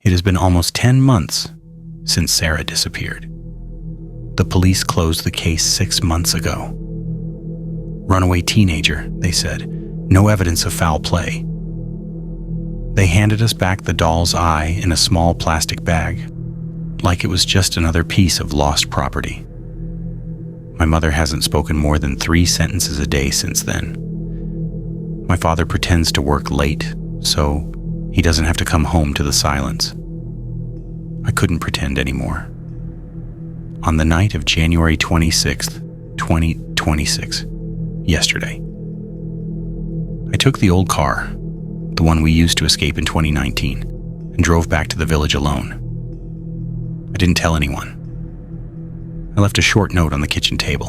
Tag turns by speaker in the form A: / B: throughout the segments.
A: It has been almost 10 months since Sarah disappeared. The police closed the case 6 months ago. Runaway teenager, they said. No evidence of foul play. They handed us back the doll's eye in a small plastic bag, like it was just another piece of lost property. My mother hasn't spoken more than 3 sentences a day since then. My father pretends to work late, so he doesn't have to come home to the silence. I couldn't pretend anymore. On the night of January 26th, 2026, yesterday, I took the old car, the one we used to escape in 2019, and drove back to the village alone. I didn't tell anyone. I left a short note on the kitchen table.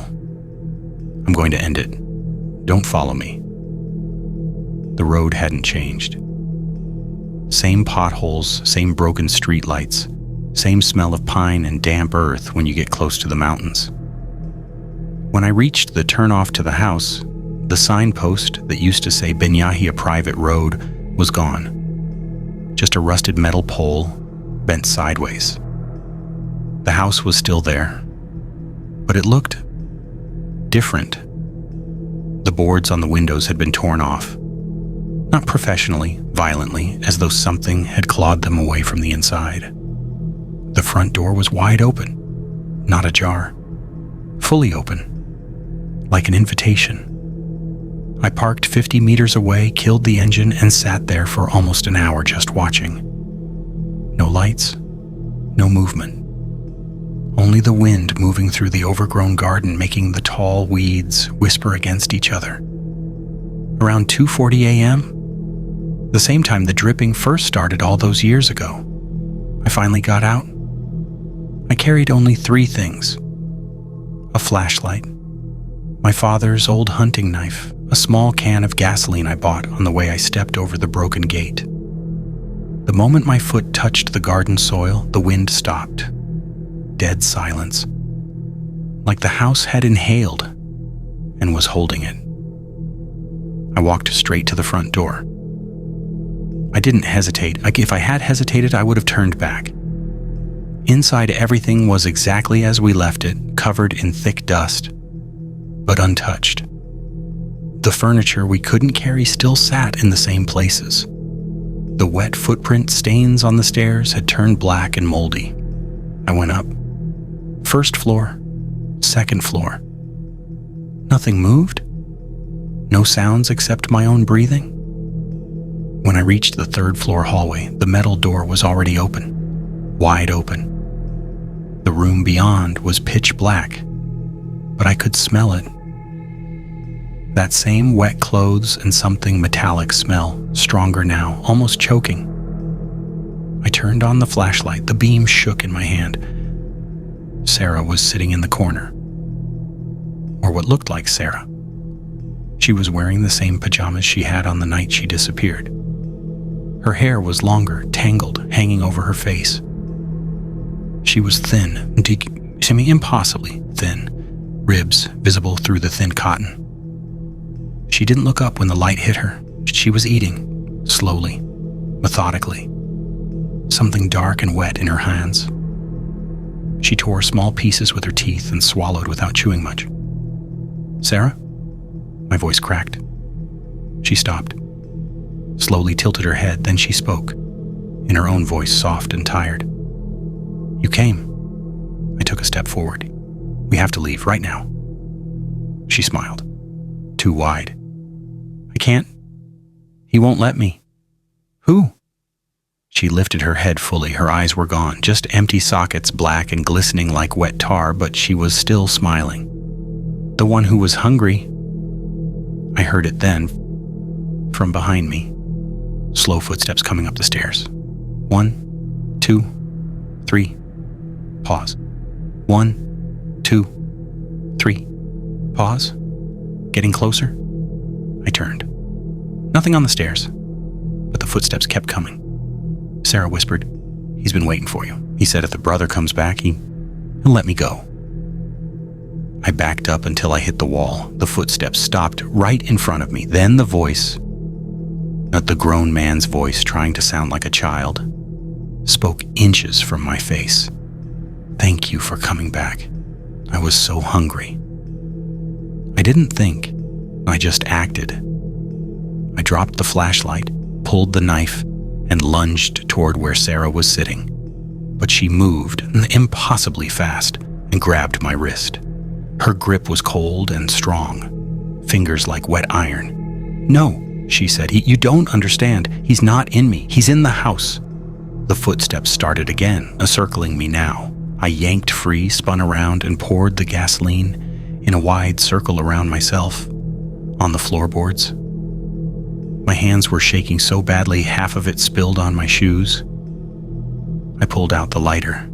A: I'm going to end it. Don't follow me. The road hadn't changed. Same potholes, same broken streetlights, same smell of pine and damp earth when you get close to the mountains. When I reached the turnoff to the house, the signpost that used to say Benyahia Private Road was gone. Just a rusted metal pole bent sideways. The house was still there, but it looked different. The boards on the windows had been torn off. Not professionally, violently, as though something had clawed them away from the inside. The front door was wide open, not ajar, fully open, like an invitation. I parked 50 meters away, killed the engine, and sat there for almost an hour just watching. No lights, no movement. Only the wind moving through the overgrown garden, making the tall weeds whisper against each other. Around 2:40 a.m., the same time the dripping first started all those years ago, I finally got out. I carried only 3 things: a flashlight, my father's old hunting knife, a small can of gasoline I bought on the way I stepped over the broken gate. The moment my foot touched the garden soil, the wind stopped. Dead silence. Like the house had inhaled and was holding it. I walked straight to the front door. I didn't hesitate. If I had hesitated, I would have turned back. Inside, everything was exactly as we left it, covered in thick dust, but untouched. The furniture we couldn't carry still sat in the same places. The wet footprint stains on the stairs had turned black and moldy. I went up. First floor, second floor. Nothing moved. No sounds except my own breathing. When I reached the 3rd floor hallway, the metal door was already open, wide open. The room beyond was pitch black, but I could smell it. That same wet clothes and something metallic smell, stronger now, almost choking. I turned on the flashlight. The beam shook in my hand. Sarah was sitting in the corner. Or what looked like Sarah. She was wearing the same pajamas she had on the night she disappeared. Her hair was longer, tangled, hanging over her face. She was thin, impossibly thin, ribs visible through the thin cotton. She didn't look up when the light hit her. She was eating, slowly, methodically, something dark and wet in her hands. She tore small pieces with her teeth and swallowed without chewing much. "Sarah?" My voice cracked. She stopped, slowly tilted her head, then she spoke, in her own voice, soft and tired. "You came." I took a step forward. "We have to leave, right now." She smiled, too wide. "I can't. He won't let me." "Who?" She lifted her head fully. Her eyes were gone, just empty sockets, black and glistening like wet tar, but she was still smiling. "The one who was hungry." I heard it then, from behind me. Slow footsteps coming up the stairs. 1, 2, 3. Pause. 1, 2, 3. Pause. Getting closer. I turned. Nothing on the stairs, but the footsteps kept coming. Sarah whispered, "He's been waiting for you. He said if the brother comes back, he'll let me go." I backed up until I hit the wall. The footsteps stopped right in front of me. Then the voice, not the grown man's voice trying to sound like a child. spoke inches from my face. "Thank you for coming back. I was so hungry." I didn't think, I just acted. I dropped the flashlight, pulled the knife, and lunged toward where Sarah was sitting. But she moved impossibly fast and grabbed my wrist. Her grip was cold and strong, fingers like wet iron. "No," she said, "You don't understand. He's not in me. He's in the house." The footsteps started again, circling me now. I yanked free, spun around, and poured the gasoline in a wide circle around myself, on the floorboards. My hands were shaking so badly, half of it spilled on my shoes. I pulled out the lighter.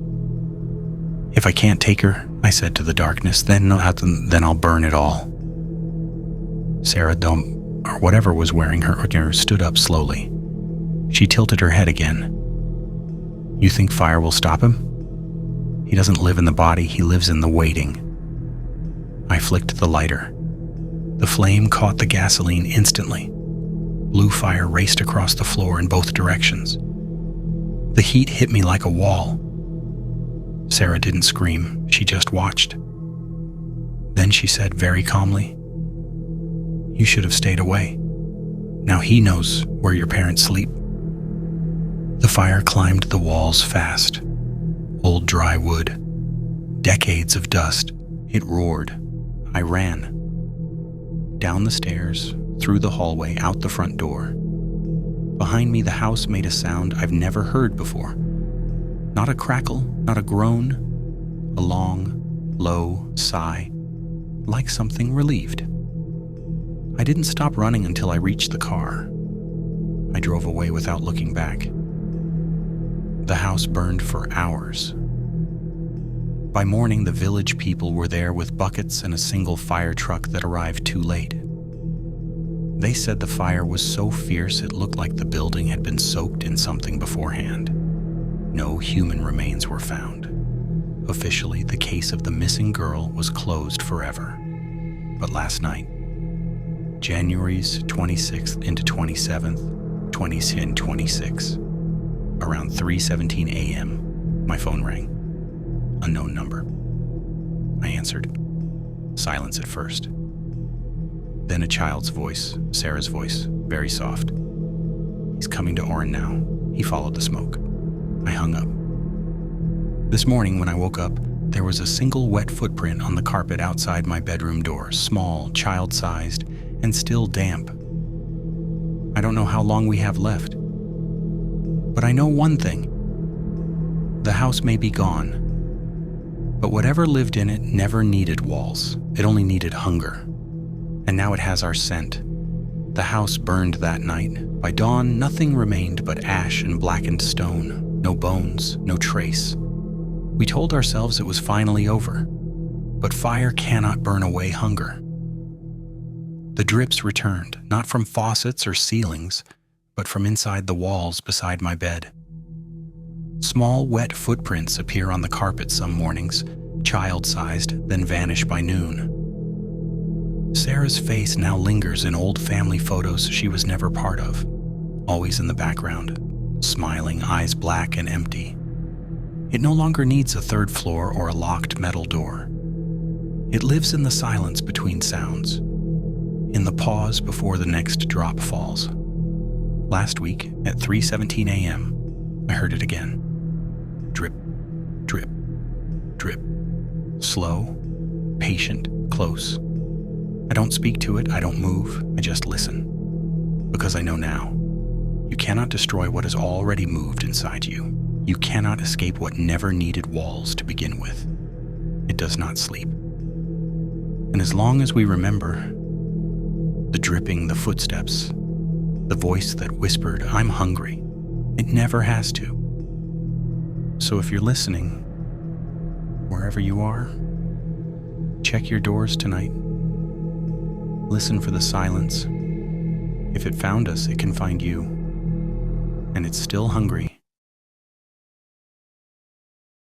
A: "If I can't take her," I said to the darkness, then I'll burn it all." Sarah, or whatever was wearing her, stood up slowly. She tilted her head again. "You think fire will stop him? He doesn't live in the body, he lives in the waiting." I flicked the lighter. The flame caught the gasoline instantly. Blue fire raced across the floor in both directions. The heat hit me like a wall. Sarah didn't scream, she just watched. Then she said very calmly, "You should have stayed away. Now he knows where your parents sleep." The fire climbed the walls fast. Old dry wood. Decades of dust. It roared. I ran. Down the stairs, through the hallway, out the front door. Behind me, the house made a sound I've never heard before. Not a crackle, not a groan. A long, low sigh, like something relieved. I didn't stop running until I reached the car. I drove away without looking back. The house burned for hours. By morning, the village people were there with buckets and a single fire truck that arrived too late. They said the fire was so fierce it looked like the building had been soaked in something beforehand. No human remains were found. Officially, the case of the missing girl was closed forever. But last night, January's 26th into 27th, 2026, around 3:17 a.m., my phone rang. Unknown number. I answered. Silence at first. Then a child's voice, Sarah's voice, very soft. "He's coming to Oren now." He followed the smoke. I hung up. This morning when I woke up, there was a single wet footprint on the carpet outside my bedroom door, small, child-sized, and still damp. I don't know how long we have left. But I know one thing. The house may be gone, but whatever lived in it never needed walls. It only needed hunger. And now it has our scent. The house burned that night. By dawn, nothing remained but ash and blackened stone. No bones, no trace. We told ourselves it was finally over. But fire cannot burn away hunger. The drips returned, not from faucets or ceilings, but from inside the walls beside my bed. Small, wet footprints appear on the carpet some mornings, child-sized, then vanish by noon. Sarah's face now lingers in old family photos she was never part of, always in the background, smiling, eyes black and empty. It no longer needs a third floor or a locked metal door. It lives in the silence between sounds, in the pause before the next drop falls. Last week, at 3:17 a.m., I heard it again. Drip, drip, drip. Slow, patient, close. I don't speak to it, I don't move, I just listen. Because I know now, you cannot destroy what has already moved inside you. You cannot escape what never needed walls to begin with. It does not sleep. And as long as we remember, the dripping, the footsteps, the voice that whispered, "I'm hungry," it never has to. So if you're listening, wherever you are, check your doors tonight. Listen for the silence. If it found us, it can find you. And it's still hungry.